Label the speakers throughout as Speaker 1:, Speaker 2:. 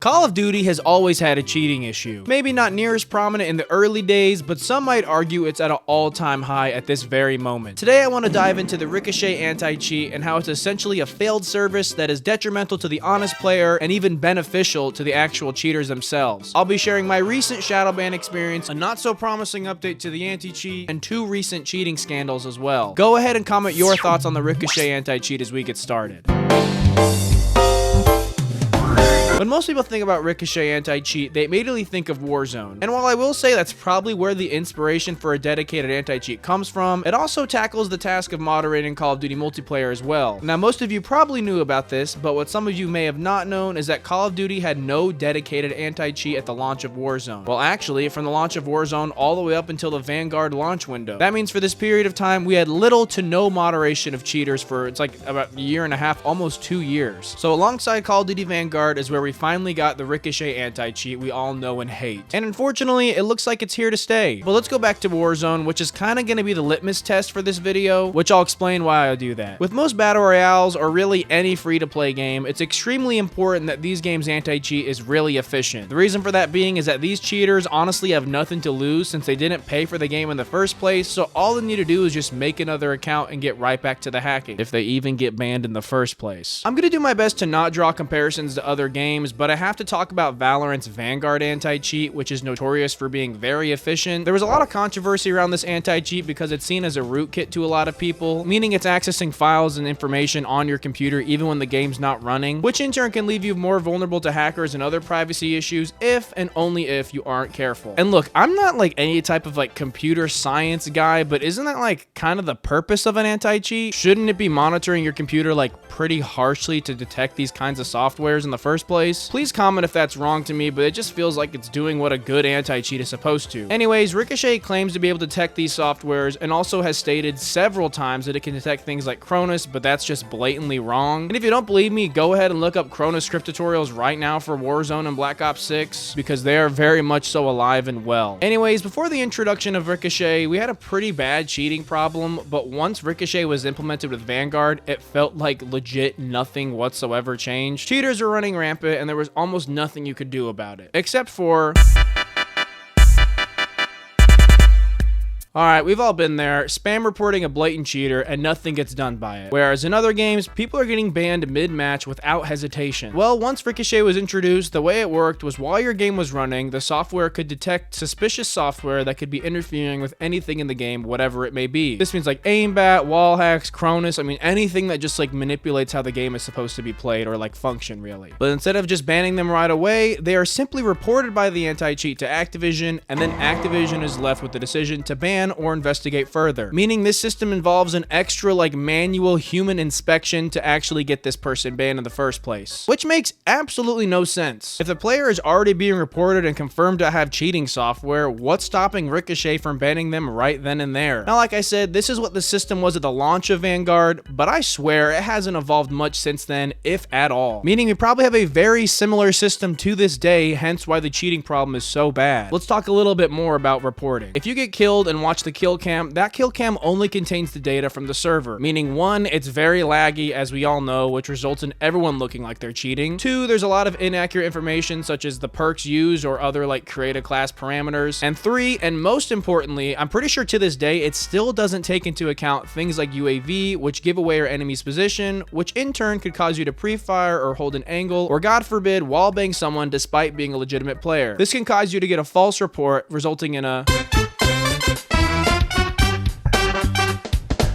Speaker 1: Call of Duty has always had a cheating issue. Maybe not near as prominent in the early days, but some might argue it's at an all-time high at this very moment. Today I want to dive into the Ricochet anti-cheat and how it's essentially a failed service that is detrimental to the honest player and even beneficial to the actual cheaters themselves. I'll be sharing my recent Shadowban experience, a not so promising update to the anti-cheat, and 2 recent cheating scandals as well. Go ahead and comment your thoughts on the Ricochet anti-cheat as we get started. When most people think about Ricochet anti-cheat, they immediately think of Warzone. And while I will say that's probably where the inspiration for a dedicated anti-cheat comes from, it also tackles the task of moderating Call of Duty multiplayer as well. Now, most of you probably knew about this, but what some of you may have not known is that Call of Duty had no dedicated anti-cheat at the launch of Warzone. Well, actually, from the launch of Warzone all the way up until the Vanguard launch window. That means for this period of time, we had little to no moderation of cheaters for, it's like about a year and a half, almost 2 years. So alongside Call of Duty Vanguard is where we finally got the Ricochet anti-cheat we all know and hate. And unfortunately, it looks like it's here to stay. But let's go back to Warzone, which is kind of going to be the litmus test for this video, which I'll explain why I do that. With most battle royales, or really any free-to-play game, it's extremely important that these games' anti-cheat is really efficient. The reason for that being is that these cheaters honestly have nothing to lose since they didn't pay for the game in the first place, so all they need to do is just make another account and get right back to the hacking, if they even get banned in the first place. I'm going to do my best to not draw comparisons to other games, but I have to talk about Valorant's Vanguard anti-cheat, which is notorious for being very efficient. There was a lot of controversy around this anti-cheat because it's seen as a rootkit to a lot of people, meaning it's accessing files and information on your computer even when the game's not running, which in turn can leave you more vulnerable to hackers and other privacy issues if and only if you aren't careful. And look, I'm not like any type of like computer science guy, but isn't that like kind of the purpose of an anti-cheat? Shouldn't it be monitoring your computer like pretty harshly to detect these kinds of softwares in the first place? Please comment if that's wrong to me, but it just feels like it's doing what a good anti-cheat is supposed to. Anyways, Ricochet claims to be able to detect these softwares and also has stated several times that it can detect things like Cronus, but that's just blatantly wrong. And if you don't believe me, go ahead and look up Cronus script tutorials right now for Warzone and Black Ops 6 because they are very much so alive and well. Anyways, before the introduction of Ricochet, we had a pretty bad cheating problem, but once Ricochet was implemented with Vanguard, it felt like legit nothing whatsoever changed. Cheaters were running rampant and there was almost nothing you could do about it, except for... Alright, we've all been there, spam reporting a blatant cheater and nothing gets done by it. Whereas in other games, people are getting banned mid-match without hesitation. Well, once Ricochet was introduced, the way it worked was while your game was running, the software could detect suspicious software that could be interfering with anything in the game, whatever it may be. This means like aimbat, wall hacks, Cronus, I mean anything that just like manipulates how the game is supposed to be played or like function really. But instead of just banning them right away, they are simply reported by the anti-cheat to Activision, and then Activision is left with the decision to ban or investigate further, meaning this system involves an extra like manual human inspection to actually get this person banned in the first place, which makes absolutely no sense. If the player is already being reported and confirmed to have cheating software, what's stopping Ricochet from banning them right then and there? Now, like I said, this is what the system was at the launch of Vanguard, but I swear it hasn't evolved much since then, if at all, meaning we probably have a very similar system to this day, hence why the cheating problem is so bad. Let's talk a little bit more about reporting. If you get killed and watch the kill cam, that kill cam only contains the data from the server, meaning 1, it's very laggy as we all know, which results in everyone looking like they're cheating. 2, there's a lot of inaccurate information such as the perks used or other like create class parameters. And 3, and most importantly, I'm pretty sure to this day it still doesn't take into account things like UAV, which give away your enemy's position, which in turn could cause you to pre-fire or hold an angle, or God forbid wallbang someone despite being a legitimate player. This can cause you to get a false report, resulting in a...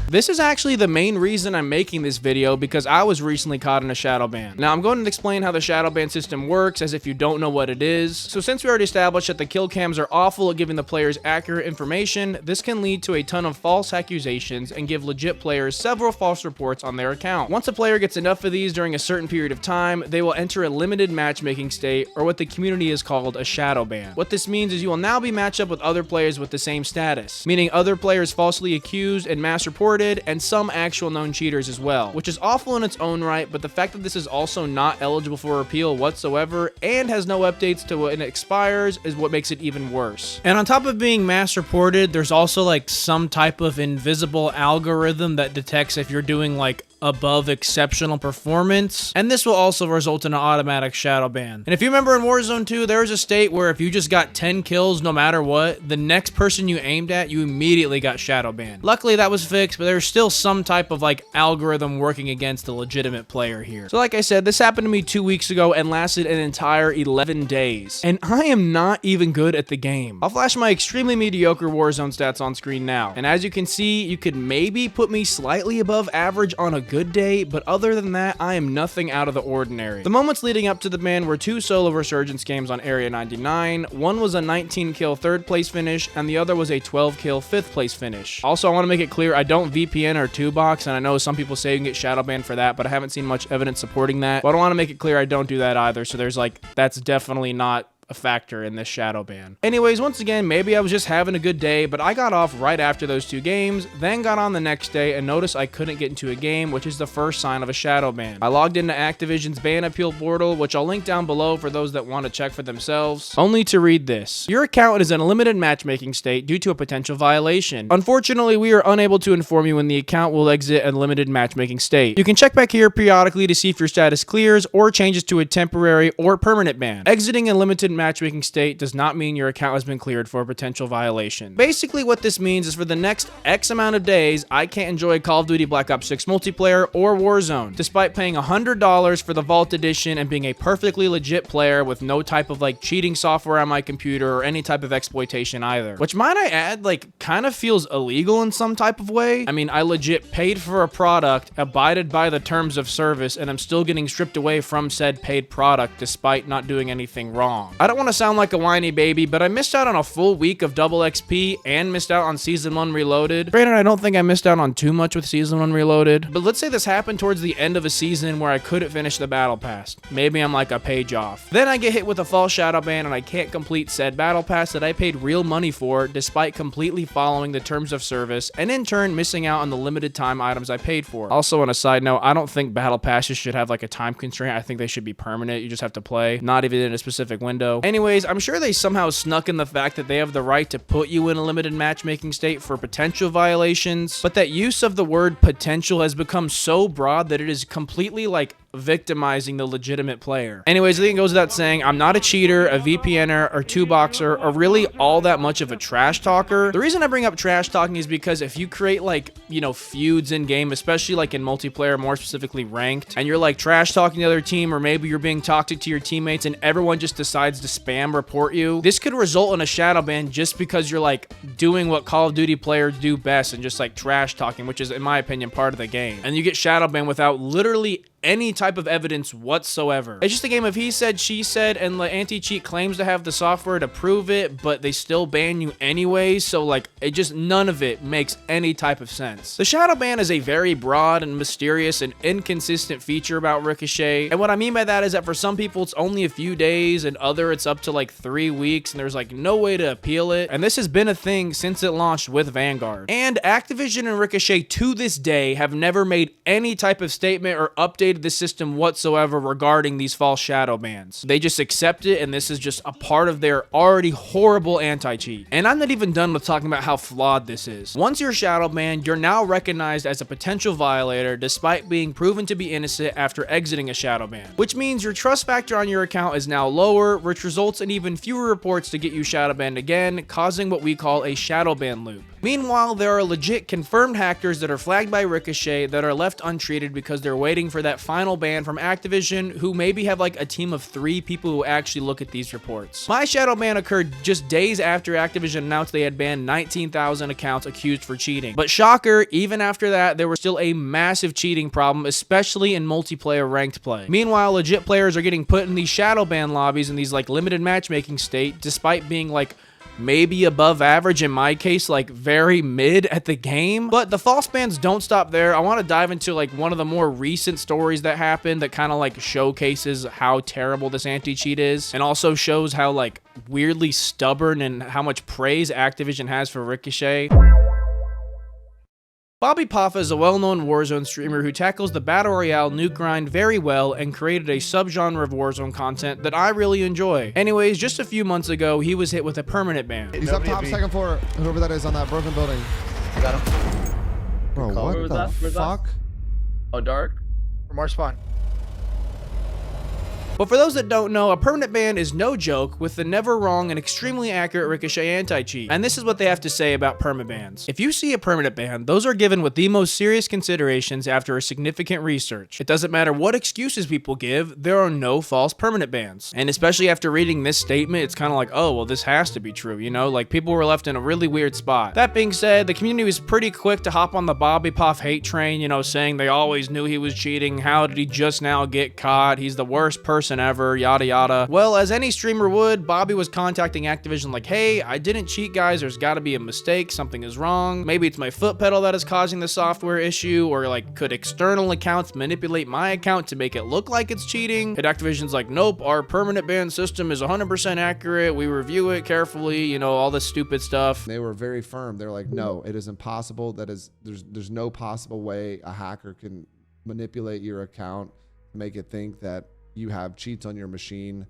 Speaker 1: This is actually the main reason I'm making this video because I was recently caught in a Shadowban. Now I'm going to explain how the Shadowban system works as if you don't know what it is. So since we already established that the kill cams are awful at giving the players accurate information, this can lead to a ton of false accusations and give legit players several false reports on their account. Once a player gets enough of these during a certain period of time, they will enter a limited matchmaking state, or what the community is called a Shadowban. What this means is you will now be matched up with other players with the same status, meaning other players falsely accused and mass reported, and some actual known cheaters as well, which is awful in its own right, but the fact that this is also not eligible for appeal whatsoever and has no updates to when it expires is what makes it even worse. And on top of being mass reported, there's also like some type of invisible algorithm that detects if you're doing like above exceptional performance, and this will also result in an automatic shadow ban. And if you remember in Warzone 2, there was a state where if you just got 10 kills no matter what, the next person you aimed at, you immediately got shadow banned. Luckily that was fixed, but there's still some type of like algorithm working against a legitimate player here. So like I said, this happened to me 2 weeks ago and lasted an entire 11 days. And I am not even good at the game. I'll flash my extremely mediocre Warzone stats on screen now. And as you can see, you could maybe put me slightly above average on a good day, but other than that, I am nothing out of the ordinary. The moments leading up to the ban were 2 solo resurgence games on Area 99. One was a 19 kill 3rd place finish, and the other was a 12 kill 5th place finish. Also, I want to make it clear, I don't VPN or 2box, and I know some people say you can get shadow banned for that, but I haven't seen much evidence supporting that. But I want to make it clear I don't do that either, so there's like, that's definitely not a factor in this shadow ban. Anyways, once again, maybe I was just having a good day, but I got off right after those 2 games, then got on the next day and noticed I couldn't get into a game, which is the first sign of a shadow ban. I logged into Activision's ban appeal portal, which I'll link down below for those that want to check for themselves, only to read this. Your account is in a limited matchmaking state due to a potential violation. Unfortunately, we are unable to inform you when the account will exit a limited matchmaking state. You can check back here periodically to see if your status clears or changes to a temporary or permanent ban. Exiting a limited matchmaking state does not mean your account has been cleared for a potential violation. Basically what this means is for the next X amount of days, I can't enjoy Call of Duty Black Ops 6 multiplayer or Warzone, despite paying $100 for the Vault Edition and being a perfectly legit player with no type of like cheating software on my computer or any type of exploitation either. Which might I add, like kind of feels illegal in some type of way. I mean, I legit paid for a product, abided by the terms of service, and I'm still getting stripped away from said paid product despite not doing anything wrong. I don't want to sound like a whiny baby, but I missed out on a full week of double XP and missed out on Season 1 Reloaded. Granted, I don't think I missed out on too much with Season 1 Reloaded, but let's say this happened towards the end of a season where I couldn't finish the battle pass. Maybe I'm like a page off. Then I get hit with a false shadow ban and I can't complete said battle pass that I paid real money for despite completely following the terms of service and in turn missing out on the limited time items I paid for. Also on a side note, I don't think battle passes should have like a time constraint. I think they should be permanent. You just have to play, not even in a specific window. Anyways, I'm sure they somehow snuck in the fact that they have the right to put you in a limited matchmaking state for potential violations, but that use of the word potential has become so broad that it is completely like victimizing the legitimate player. Anyways, I think it goes without saying, I'm not a cheater, a VPNer, or 2boxer, or really all that much of a trash talker. The reason I bring up trash talking is because if you create like, you know, feuds in game, especially like in multiplayer, more specifically ranked, and you're like trash talking the other team, or maybe you're being toxic to your teammates and everyone just decides to spam report you, this could result in a shadow ban just because you're like doing what Call of Duty players do best and just like trash talking, which is in my opinion part of the game. And you get shadow banned without literally any type of evidence whatsoever. It's just a game of he said, she said, and the anti-cheat claims to have the software to prove it, but they still ban you anyways, so like, it just, none of it makes any type of sense. The shadow ban is a very broad and mysterious and inconsistent feature about Ricochet, and what I mean by that is that for some people it's only a few days, and other it's up to like 3 weeks, and there's like no way to appeal it, and this has been a thing since it launched with Vanguard. And Activision and Ricochet to this day have never made any type of statement or updated the system whatsoever regarding these false shadow bans. They just accept it, and this is just a part of their already horrible anti-cheat. And I'm not even done with talking about how flawed this is. Once you're shadow banned, you're now recognized as a potential violator despite being proven to be innocent after exiting a shadow ban, which means your trust factor on your account is now lower, which results in even fewer reports to get you shadow banned again, causing what we call a shadow ban loop. Meanwhile, there are legit confirmed hackers that are flagged by Ricochet that are left untreated because they're waiting for that final ban from Activision, who maybe have like a team of 3 people who actually look at these reports. My shadow ban occurred just days after Activision announced they had banned 19,000 accounts accused for cheating. But shocker, even after that, there was still a massive cheating problem, especially in multiplayer ranked play. Meanwhile, legit players are getting put in these shadow ban lobbies in these like limited matchmaking state, despite being like maybe above average, in my case, like very mid at the game. But the false bans don't stop there. I want to dive into like one of the more recent stories that happened that kind of like showcases how terrible this anti-cheat is, and also shows how like weirdly stubborn and how much praise Activision has for Ricochet. Bobby Poff is a well-known Warzone streamer who tackles the Battle Royale nuke grind very well and created a subgenre of Warzone content that I really enjoy. Anyways, just a few months ago, he was hit with a permanent ban.
Speaker 2: He's up top, second floor, whoever that is on that broken building.
Speaker 3: I got him.
Speaker 2: Bro, what the fuck? Oh, dark?
Speaker 3: Or more spawn.
Speaker 1: But for those that don't know, a permanent ban is no joke with the never wrong and extremely accurate Ricochet anti-cheat. And this is what they have to say about permabans. If you see a permanent ban, those are given with the most serious considerations after a significant research. It doesn't matter what excuses people give, there are no false permanent bans. And especially after reading this statement, it's kind of like, oh, well, this has to be true, you know? Like, people were left in a really weird spot. That being said, the community was pretty quick to hop on the Bobby Poff hate train, you know, saying they always knew he was cheating. How did he just now get caught? He's the worst person ever, yada yada. Well, as any streamer would, Bobby was contacting Activision like, hey, I didn't cheat, guys. There's got to be a mistake. Something is wrong. Maybe it's my foot pedal that is causing the software issue, or like, could external accounts manipulate my account to make it look like it's cheating? And Activision's like, nope, our permanent ban system is 100% accurate. We review it carefully, you know, all this stupid stuff.
Speaker 4: They were very firm. They're like, no, it is impossible. There's no possible way a hacker can manipulate your account to make it think that you have cheats on your machine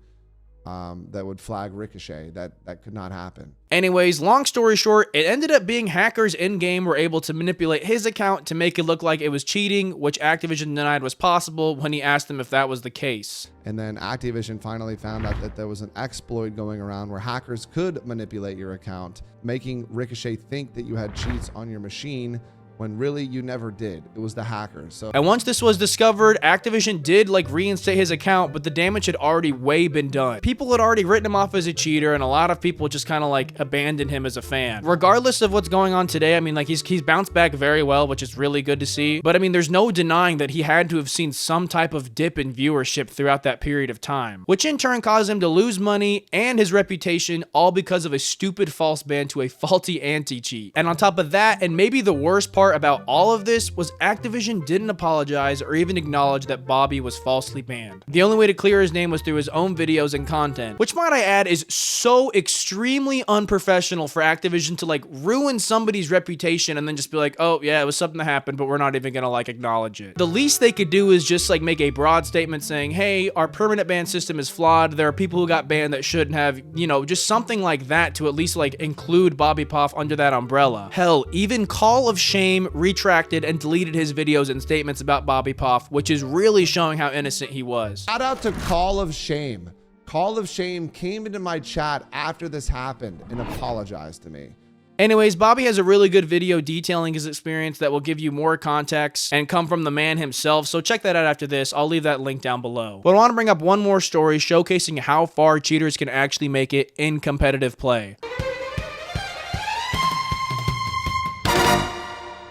Speaker 4: that would flag Ricochet. That could not happen.
Speaker 1: Anyways, long story short, it ended up being hackers in-game were able to manipulate his account to make it look like it was cheating, which Activision denied was possible when he asked them if that was the case.
Speaker 4: And then Activision finally found out that there was an exploit going around where hackers could manipulate your account, making Ricochet think that you had cheats on your machine, when really you never did. It was the hackers. So,
Speaker 1: and once this was discovered, Activision did like reinstate his account, but the damage had already way been done. People had already written him off as a cheater, and a lot of people just kind of like abandoned him as a fan. Regardless of what's going on today, I mean, like he's bounced back very well, which is really good to see. But I mean, there's no denying that he had to have seen some type of dip in viewership throughout that period of time, which in turn caused him to lose money and his reputation, all because of a stupid false ban to a faulty anti-cheat. And on top of that, and maybe the worst part about all of this, was Activision didn't apologize or even acknowledge that Bobby was falsely banned. The only way to clear his name was through his own videos and content, which might I add is so extremely unprofessional for Activision to like ruin somebody's reputation and then just be like, oh yeah, it was something that happened, but we're not even gonna like acknowledge it. The least they could do is just like make a broad statement saying, hey, our permanent ban system is flawed. There are people who got banned that shouldn't have, you know, just something like that to at least like include Bobby Poff under that umbrella. Hell, even Call of Shame retracted and deleted his videos and statements about Bobby Poff, which is really showing how innocent he was.
Speaker 4: Shout out to Call of Shame. Call of Shame came into my chat after this happened and apologized to me.
Speaker 1: Anyways, Bobby has a really good video detailing his experience that will give you more context and come from the man himself, so check that out after this. I'll leave that link down below. But I want to bring up one more story showcasing how far cheaters can actually make it in competitive play.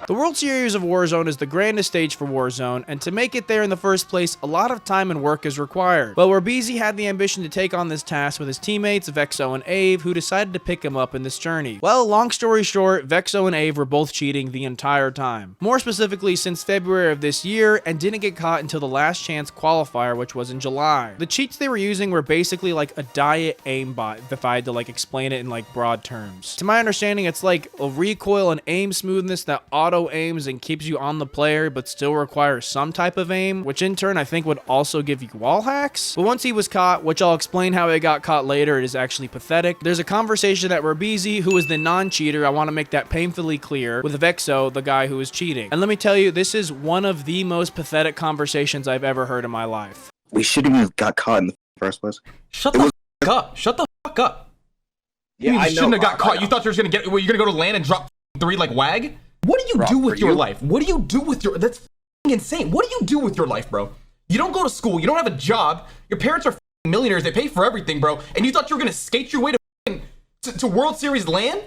Speaker 1: The World Series of Warzone is the grandest stage for Warzone, and to make it there in the first place, a lot of time and work is required. But Warbeezy had the ambition to take on this task with his teammates Vexo and Ave, who decided to pick him up in this journey. Well, long story short, Vexo and Ave were both cheating the entire time. More specifically, since February of this year, and didn't get caught until the last chance qualifier, which was in July. The cheats they were using were basically like a diet aimbot, if I had to like explain it in like broad terms. To my understanding, it's like a recoil and aim smoothness that auto aims and keeps you on the player but still requires some type of aim, which in turn I think would also give you wall hacks. But once he was caught, which I'll explain how he got caught later, it is actually pathetic. There's a conversation at Warbeezy, who is the non-cheater, I want to make that painfully clear, with Vexo, the guy who is cheating. And let me tell you, this is one of the most pathetic conversations I've ever heard in my life.
Speaker 2: We shouldn't even have got caught in the first place.
Speaker 5: Shut the fuck up. Shut the fuck up.
Speaker 2: Yeah,
Speaker 5: you
Speaker 2: I
Speaker 5: shouldn't have got
Speaker 2: I
Speaker 5: caught.
Speaker 2: know.
Speaker 5: You thought you were going to go to land and drop 3 like WAG? What do you do with your life? What do you do with your... That's insane. What do you do with your life, bro? You don't go to school. You don't have a job. Your parents are millionaires. They pay for everything, bro. And you thought you were going to skate your way to World Series land?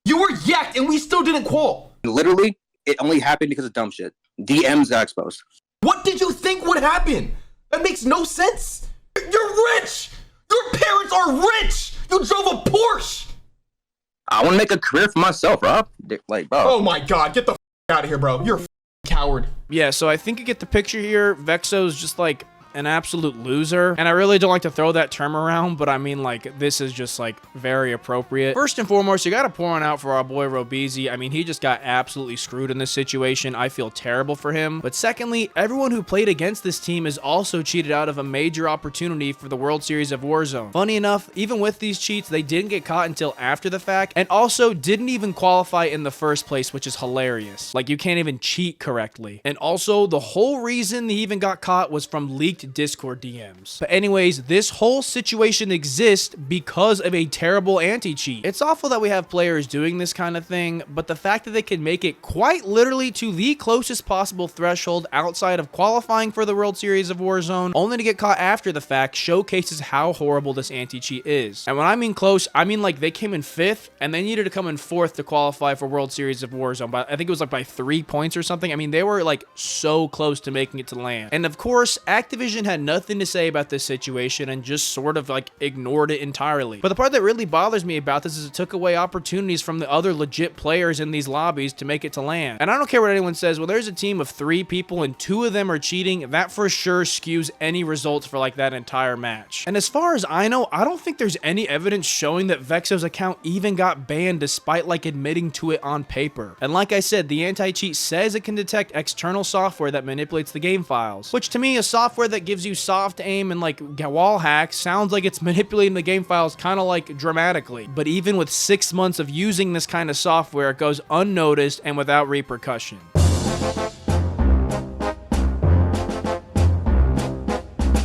Speaker 5: You were yacked and we still didn't qual.
Speaker 2: Literally, it only happened because of dumb shit. DMs got exposed.
Speaker 5: What did you think would happen? That makes no sense. You're rich. Your parents are rich. You drove a Porsche.
Speaker 2: I want to make a career for myself, Rob. Like, bro.
Speaker 5: Oh my God, get the out of here, bro. You're a coward.
Speaker 1: Yeah, so I think you get the picture here. Vexo's just like an absolute loser. And I really don't like to throw that term around, but I mean, like, this is just like very appropriate. First and foremost, you got to pour one out for our boy Robeezy. I mean, he just got absolutely screwed in this situation. I feel terrible for him. But secondly, everyone who played against this team is also cheated out of a major opportunity for the World Series of Warzone. Funny enough, even with these cheats, they didn't get caught until after the fact, and also didn't even qualify in the first place, which is hilarious. Like, you can't even cheat correctly. And also, the whole reason they even got caught was from leaked Discord DMs. But anyways, this whole situation exists because of a terrible anti-cheat. It's awful that we have players doing this kind of thing, but the fact that they can make it quite literally to the closest possible threshold outside of qualifying for the World Series of Warzone, only to get caught after the fact, showcases how horrible this anti-cheat is. And when I mean close, I mean like they came in 5th and they needed to come in 4th to qualify for World Series of Warzone. But I think it was like by 3 points or something. I mean, they were like so close to making it to LAN. And of course, Activision had nothing to say about this situation and just sort of like ignored it entirely. But the part that really bothers me about this is it took away opportunities from the other legit players in these lobbies to make it to LAN. And I don't care what anyone says, when there's a team of 3 people and 2 of them are cheating, that for sure skews any results for like that entire match. And as far as I know, I don't think there's any evidence showing that Vexo's account even got banned despite like admitting to it on paper. And like I said, the anti-cheat says it can detect external software that manipulates the game files, which to me, a software that gives you soft aim and like wall hacks sounds like it's manipulating the game files kind of like dramatically. But even with 6 months of using this kind of software, it goes unnoticed and without repercussion.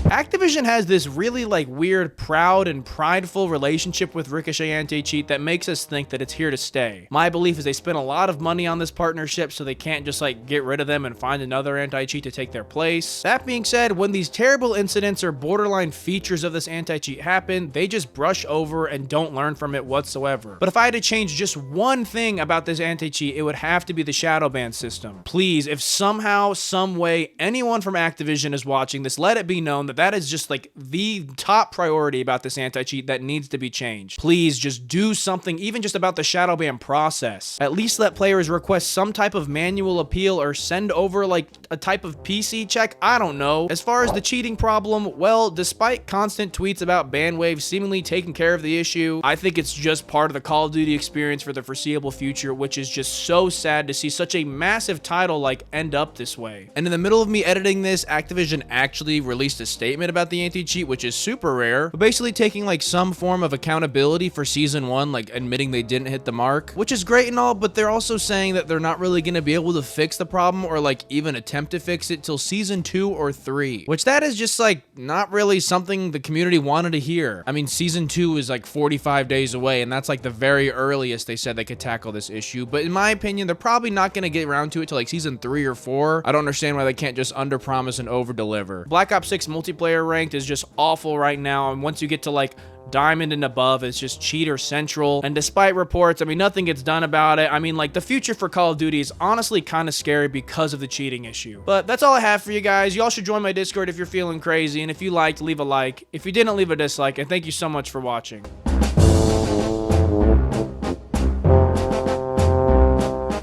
Speaker 1: Activision has this really like weird, proud and prideful relationship with Ricochet anti-cheat that makes us think that it's here to stay. My belief is they spent a lot of money on this partnership, so they can't just like get rid of them and find another anti-cheat to take their place. That being said, when these terrible incidents or borderline features of this anti-cheat happen, they just brush over and don't learn from it whatsoever. But if I had to change just one thing about this anti-cheat, it would have to be the Shadowban system. Please, if somehow, some way, anyone from Activision is watching this, let it be known that that is just like the top priority about this anti-cheat that needs to be changed. Please just do something, even just about the Shadowban process. At least let players request some type of manual appeal or send over like a type of PC check. I don't know. As far as the cheating problem, well, despite constant tweets about Bandwave seemingly taking care of the issue, I think it's just part of the Call of Duty experience for the foreseeable future, which is just so sad to see such a massive title like end up this way. And in the middle of me editing this, Activision actually released a statement about the anti-cheat, which is super rare, but basically taking like some form of accountability for season 1, like admitting they didn't hit the mark, which is great and all, but they're also saying that they're not really going to be able to fix the problem or like even attempt to fix it till season 2 or 3, which that is just like not really something the community wanted to hear. I mean, season 2 is like 45 days away, and that's like the very earliest they said they could tackle this issue, but in my opinion, they're probably not going to get around to it till like season 3 or 4. I don't understand why they can't just under promise and over deliver. Black Ops 6 multiplayer ranked is just awful right now, and once you get to like Diamond and above, it's just cheater central. And despite reports, I mean, nothing gets done about it. I mean, like, the future for Call of Duty is honestly kind of scary because of the cheating issue. But that's all I have for you guys. Y'all should join my Discord if you're feeling crazy, and if you liked, leave a like. If you didn't, leave a dislike, and thank you so much for watching.